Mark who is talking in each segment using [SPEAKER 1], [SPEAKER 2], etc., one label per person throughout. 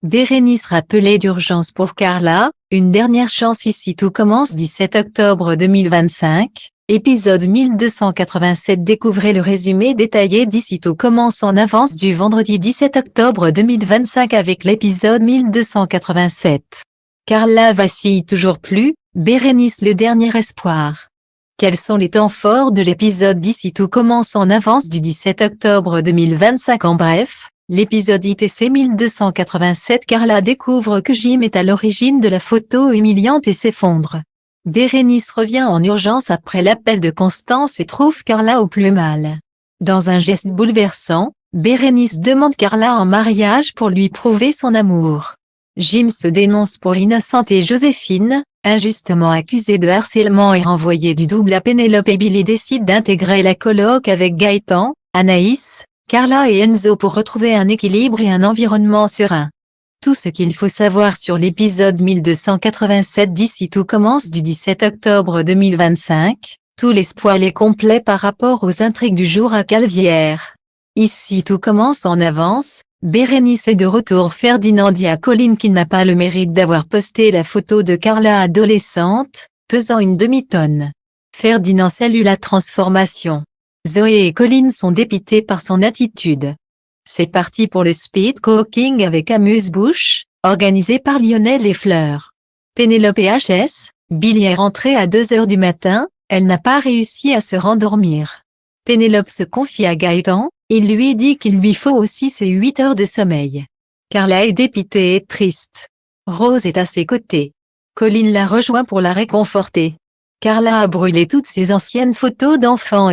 [SPEAKER 1] Bérénice rappelée d'urgence pour Carla, une dernière chance ici tout commence 17 octobre 2025, épisode 1287. Découvrez le résumé détaillé d'ici tout commence en avance du vendredi 17 octobre 2025 avec l'épisode 1287. Carla vacille toujours plus, Bérénice le dernier espoir. Quels sont les temps forts de l'épisode d'ici tout commence en avance du 17 octobre 2025 en bref? L'épisode ITC 1287. Carla découvre que Jim est à l'origine de la photo humiliante et s'effondre. Bérénice revient en urgence après l'appel de Constance et trouve Carla au plus mal. Dans un geste bouleversant, Bérénice demande Carla en mariage pour lui prouver son amour. Jim se dénonce pour innocente et Joséphine, injustement accusée de harcèlement et renvoyée du double à Pénélope et Billy décide d'intégrer la coloc avec Gaëtan, Anaïs, Carla et Enzo pour retrouver un équilibre et un environnement serein. Tout ce qu'il faut savoir sur l'épisode 1287 d'ici tout commence du 17 octobre 2025, tout l'espoir est complet par rapport aux intrigues du jour à Calvière. Ici tout commence en avance, Bérénice est de retour. Ferdinand dit à Colline qu'il n'a pas le mérite d'avoir posté la photo de Carla adolescente, pesant une demi-tonne. Ferdinand salue la transformation. Zoé et Colline sont dépitées par son attitude. C'est parti pour le speed cooking avec Amuse-Bouche, organisé par Lionel et Fleur. Pénélope et HS, Billy est rentrée à 2 h du matin, elle n'a pas réussi à se rendormir. Pénélope se confie à Gaëtan, il lui dit qu'il lui faut aussi ses 8 heures de sommeil. Carla est dépitée et triste. Rose est à ses côtés. Colline la rejoint pour la réconforter. Carla a brûlé toutes ses anciennes photos d'enfants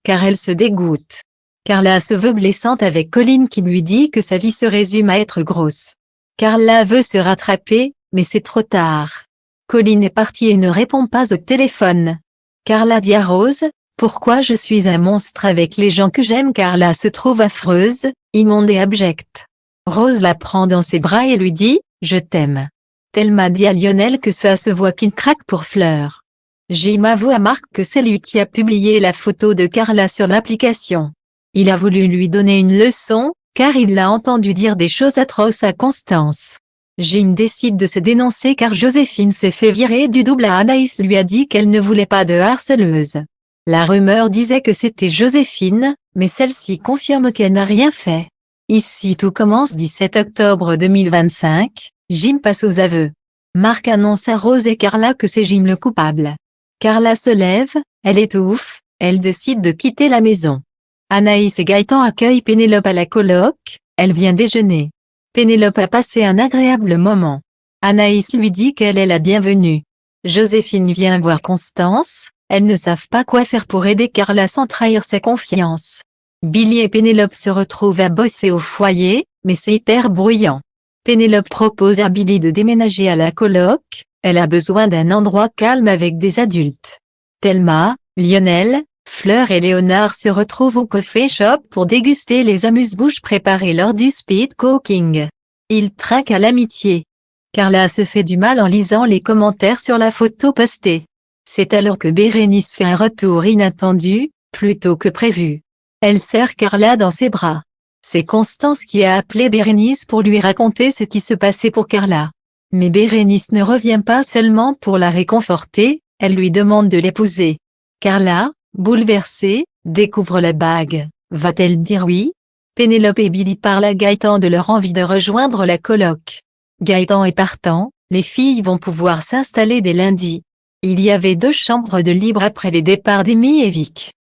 [SPEAKER 1] car elle se dégoûte. Carla se veut blessante avec Colline qui lui dit que sa vie se résume à être grosse. Carla veut se rattraper, mais c'est trop tard. Colline est partie et ne répond pas au téléphone. Carla dit à Rose, « Pourquoi je suis un monstre avec les gens que j'aime ?» Carla se trouve affreuse, immonde et abjecte. Rose la prend dans ses bras et lui dit, « Je t'aime. » Thelma dit à Lionel que ça se voit qu'il craque pour Fleur. Jim avoue à Marc que c'est lui qui a publié la photo de Carla sur l'application. Il a voulu lui donner une leçon, car il l'a entendu dire des choses atroces à Constance. Jim décide de se dénoncer car Joséphine s'est fait virer du double à Anaïs lui a dit qu'elle ne voulait pas de harceleuse. La rumeur disait que c'était Joséphine, mais celle-ci confirme qu'elle n'a rien fait. Ici tout commence 17 octobre 2025, Jim passe aux aveux. Marc annonce à Rose et Carla que c'est Jim le coupable. Carla se lève, elle étouffe, elle décide de quitter la maison. Anaïs et Gaëtan accueillent Pénélope à la coloc, elle vient déjeuner. Pénélope a passé un agréable moment. Anaïs lui dit qu'elle est la bienvenue. Joséphine vient voir Constance, elles ne savent pas quoi faire pour aider Carla sans trahir sa confiance. Billy et Pénélope se retrouvent à bosser au foyer, mais c'est hyper bruyant. Pénélope propose à Billy de déménager à la coloc, elle a besoin d'un endroit calme avec des adultes. Thelma, Lionel, Fleur et Léonard se retrouvent au coffee shop pour déguster les amuse-bouches préparées lors du speed cooking. Ils trinquent à l'amitié. Carla se fait du mal en lisant les commentaires sur la photo postée. C'est alors que Bérénice fait un retour inattendu, plus tôt que prévu. Elle serre Carla dans ses bras. C'est Constance qui a appelé Bérénice pour lui raconter ce qui se passait pour Carla. Mais Bérénice ne revient pas seulement pour la réconforter, elle lui demande de l'épouser. Carla, bouleversée, découvre la bague. Va-t-elle dire oui? Pénélope et Billy parlent à Gaëtan de leur envie de rejoindre la coloc. Gaëtan est partant, les filles vont pouvoir s'installer dès lundi. Il y avait 2 chambres de libre après les départs d'Amy et Vic.